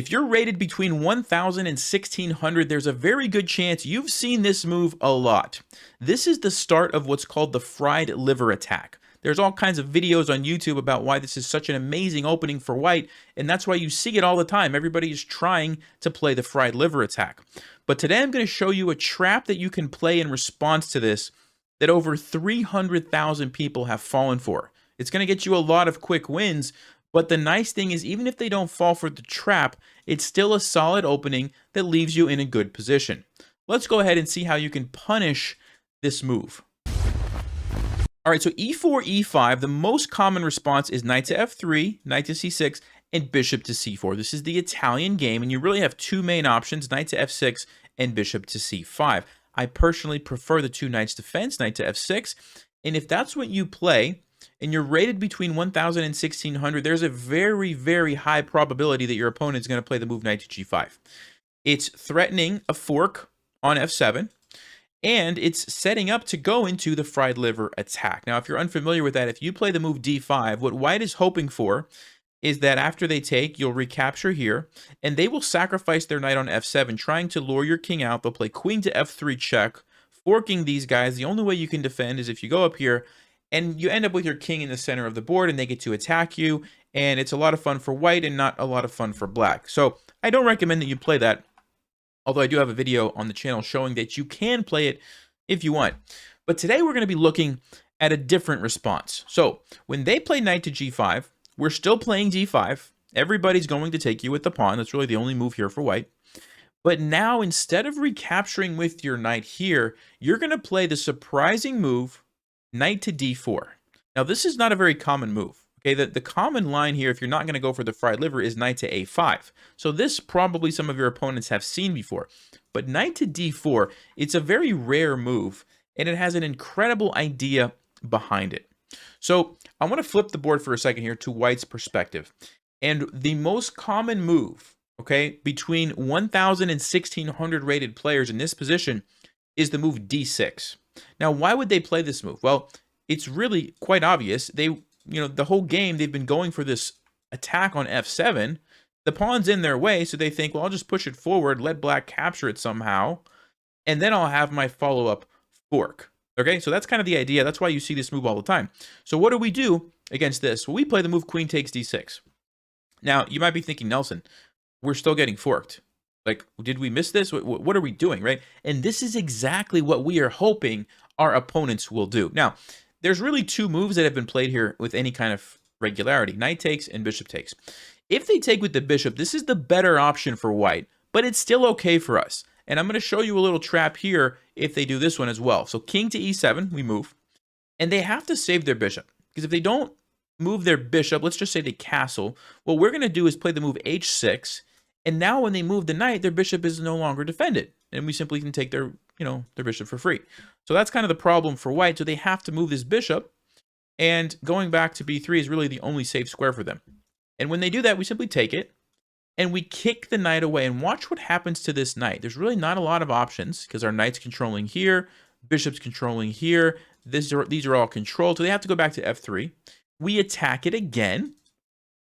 If you're rated between 1000 and 1600, there's a very good chance you've seen this move a lot. This is the start of what's called the fried liver attack. There's all kinds of videos on YouTube about why this is such an amazing opening for white, and that's why you see it all the time. Everybody is trying to play the fried liver attack. But today I'm going to show you a trap that you can play in response to this that over 300,000 people have fallen for. It's going to get you a lot of quick wins, but the nice thing is even if they don't fall for the trap, it's still a solid opening that leaves you in a good position. Let's go ahead and see how you can punish this move. All right, so e4, e5, the most common response is knight to f3, knight to c6, and bishop to c4. This is the Italian game, and you really have two main options, knight to f6 and bishop to c5. I personally prefer the two knights defense, knight to f6, and if that's what you play, and you're rated between 1000 and 1600, there's a very, very high probability that your opponent is going to play the move knight to g5. It's threatening a fork on f7, and it's setting up to go into the fried liver attack. Now, if you're unfamiliar with that, if you play the move d5, what white is hoping for is that after they take, you'll recapture here, and they will sacrifice their knight on f7, trying to lure your king out. They'll play queen to f3 check, forking these guys. The only way you can defend is if you go up here, and you end up with your king in the center of the board, and they get to attack you, and it's a lot of fun for white and not a lot of fun for black. So I don't recommend that you play that, although I do have a video on the channel showing that you can play it if you want. But today we're going to be looking at a different response. So when they play knight to g5, we're still playing d5. Everybody's going to take you with the pawn. That's really the only move here for white. But now instead of recapturing with your knight here, you're going to play the surprising move knight to d4. Now, this is not a very common move. Okay, the common line here, if you're not going to go for the fried liver, is knight to a5. So this probably some of your opponents have seen before. But knight to d4, it's a very rare move, and it has an incredible idea behind it. So I want to flip the board for a second here to white's perspective. And the most common move, okay, between 1000 and 1600 rated players in this position is the move d6. Now, why would they play this move? Well, it's really quite obvious. The whole game, they've been going for this attack on f7. The pawn's in their way, so they think, well, I'll just push it forward, let black capture it somehow, and then I'll have my follow-up fork. Okay, so that's kind of the idea. That's why you see this move all the time. So what do we do against this? Well, we play the move queen takes d6. Now, you might be thinking, Nelson, we're still getting forked. Like, did we miss this? What are we doing, right? And this is exactly what we are hoping our opponents will do. Now, there's really two moves that have been played here with any kind of regularity. Knight takes and bishop takes. If they take with the bishop, this is the better option for white, but it's still okay for us. And I'm going to show you a little trap here if they do this one as well. So king to e7, we move. And they have to save their bishop. Because if they don't move their bishop, let's just say they castle, what we're going to do is play the move h6. And now when they move the knight, their bishop is no longer defended. And we simply can take their bishop for free. So that's kind of the problem for white. So they have to move this bishop. And going back to b3 is really the only safe square for them. And when they do that, we simply take it. And we kick the knight away. And watch what happens to this knight. There's really not a lot of options because our knight's controlling here. Bishop's controlling here. These are all controlled. So they have to go back to f3. We attack it again.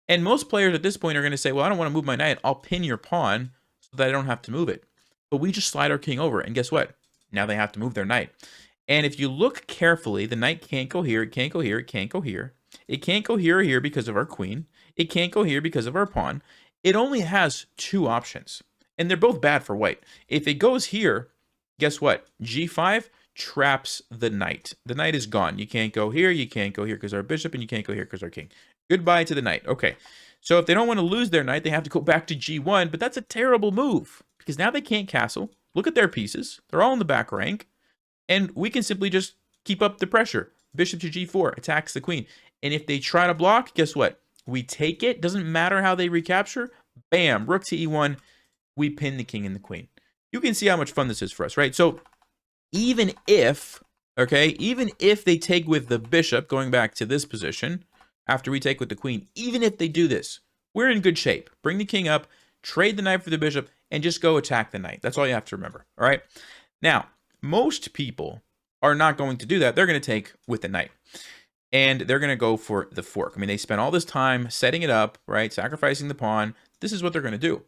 And most players at this point are going to say, well, I don't want to move my knight. I'll pin your pawn so that I don't have to move it. But we just slide our king over. And guess what? Now they have to move their knight. And if you look carefully, the knight can't go here. It can't go here. It can't go here. It can't go here or here because of our queen. It can't go here because of our pawn. It only has two options. And they're both bad for white. If it goes here, guess what? g5 traps the knight. The knight is gone. You can't go here. You can't go here because our bishop. And you can't go here because our king. Goodbye to the knight. Okay. So if they don't want to lose their knight, they have to go back to g1. But that's a terrible move because now they can't castle. Look at their pieces. They're all in the back rank. And we can simply just keep up the pressure. Bishop to g4 attacks the queen. And if they try to block, guess what? We take it. Doesn't matter how they recapture. Bam. Rook to e1. We pin the king and the queen. You can see how much fun this is for us, right? So even if they take with the bishop, going back to this position, after we take with the queen, even if they do this, we're in good shape. Bring the king up, trade the knight for the bishop, and just go attack the knight. That's all you have to remember, all right? Now, most people are not going to do that. They're going to take with the knight. And they're going to go for the fork. I mean, they spent all this time setting it up, right? Sacrificing the pawn. this is what they're going to do.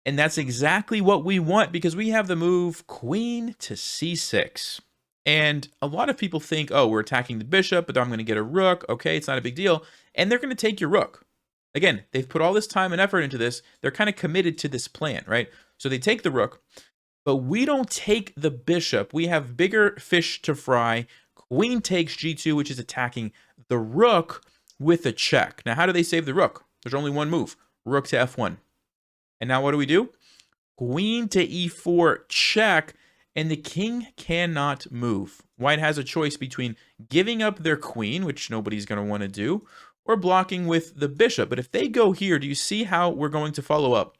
And that's exactly what we want because we have the move queen to c6. And a lot of people think, oh, we're attacking the bishop, but I'm going to get a rook. Okay, it's not a big deal. And they're going to take your rook. Again, they've put all this time and effort into this. They're kind of committed to this plan, right? So they take the rook, but we don't take the bishop. We have bigger fish to fry. Queen takes g2, which is attacking the rook with a check. Now, how do they save the rook? There's only one move, rook to f1. And now what do? Queen to e4 check, and the king cannot move. White has a choice between giving up their queen, which nobody's going to want to do, or blocking with the bishop. But if they go here, do you see how we're going to follow up?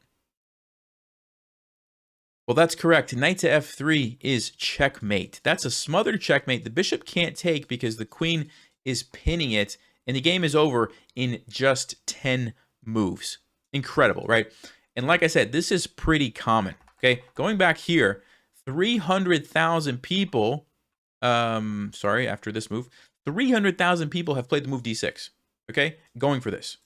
Well, that's correct. Knight to f3 is checkmate. That's a smothered checkmate. The bishop can't take because the queen is pinning it, and the game is over in just 10 moves. Incredible, right? And like I said, this is pretty common, okay? Going back here, 300,000 people, after this move, 300,000 people have played the move d6, okay? Going for this.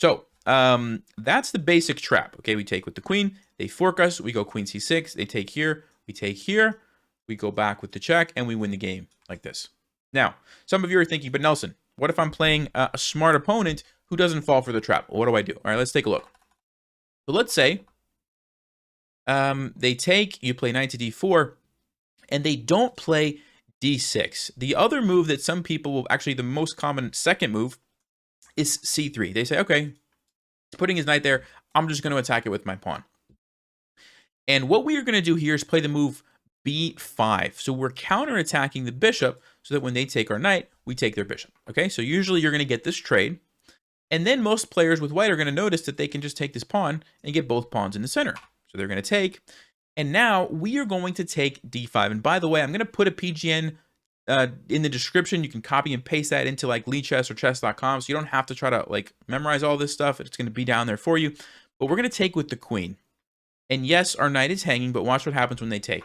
So, that's the basic trap, okay? We take with the queen, they fork us, we go queen c6, they take here, we take here, we go back with the check, and we win the game like this. Now, some of you are thinking, but Nelson, what if I'm playing a smart opponent who doesn't fall for the trap? What do I do? All right, let's take a look. So let's say they take, you play knight to d4, and they don't play d6. The other move that some people will, actually the most common second move, is c3. They say, okay, putting his knight there, I'm just going to attack it with my pawn. And what we are going to do here is play the move b5. So we're counterattacking the bishop so that when they take our knight, we take their bishop. Okay, so usually you're going to get this trade. And then most players with white are going to notice that they can just take this pawn and get both pawns in the center. So they're going to take. And now we are going to take d5. And by the way, I'm going to put a PGN in the description. You can copy and paste that into like Lichess or chess.com. So you don't have to try to like memorize all this stuff. It's going to be down there for you. But we're going to take with the queen. And yes, our knight is hanging, but watch what happens when they take.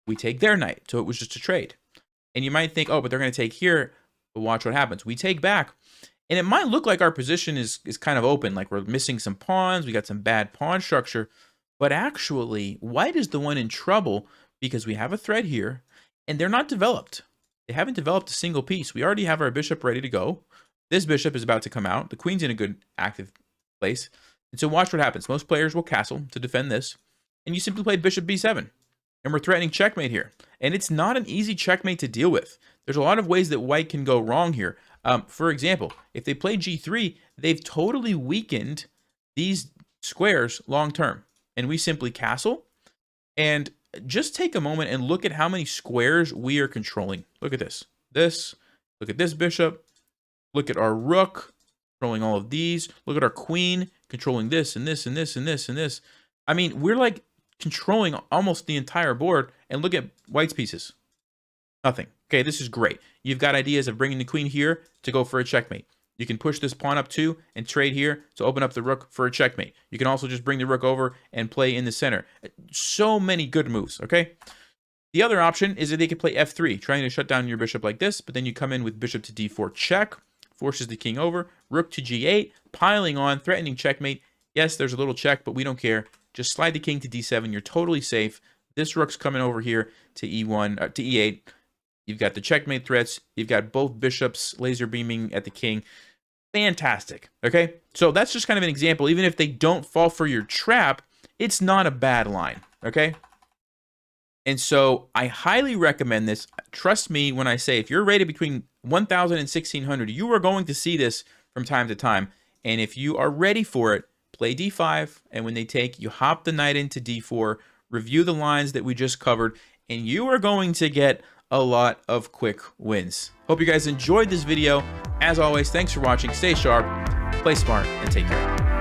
We take their knight. So it was just a trade. And you might think, oh, but they're going to take here. But watch what happens. We take back. And it might look like our position is kind of open, like we're missing some pawns, we got some bad pawn structure, but actually, white is the one in trouble because we have a threat here, and they're not developed. They haven't developed a single piece. We already have our bishop ready to go. This bishop is about to come out. The queen's in a good active place. And so watch what happens. Most players will castle to defend this, and you simply play bishop b7. And we're threatening checkmate here. And it's not an easy checkmate to deal with. There's a lot of ways that white can go wrong here. For example, if they play g3, they've totally weakened these squares long term. And we simply castle. And just take a moment and look at how many squares we are controlling. Look at this. Look at this bishop. Look at our rook controlling all of these. Look at our queen controlling this and this and this and this and this. I mean, we're like controlling almost the entire board. And look at white's pieces. Nothing. Okay, this is great. You've got ideas of bringing the queen here to go for a checkmate. You can push this pawn up too and trade here to open up the rook for a checkmate. You can also just bring the rook over and play in the center. So many good moves, okay? The other option is that they could play f3, trying to shut down your bishop like this, but then you come in with bishop to d4 check, forces the king over, rook to g8, piling on, threatening checkmate. Yes, there's a little check, but we don't care. Just slide the king to d7. You're totally safe. This rook's coming over here to e1, to e8. You've got the checkmate threats. You've got both bishops laser beaming at the king. Fantastic. Okay, so that's just kind of an example. Even if they don't fall for your trap, it's not a bad line. Okay, and so I highly recommend this. Trust me when I say if you're rated between 1,000 and 1,600, you are going to see this from time to time. And if you are ready for it, play d5, and when they take, you hop the knight into d4, review the lines that we just covered, and you are going to get a lot of quick wins. Hope you guys enjoyed this video. As always, thanks for watching. Stay sharp, play smart, and take care.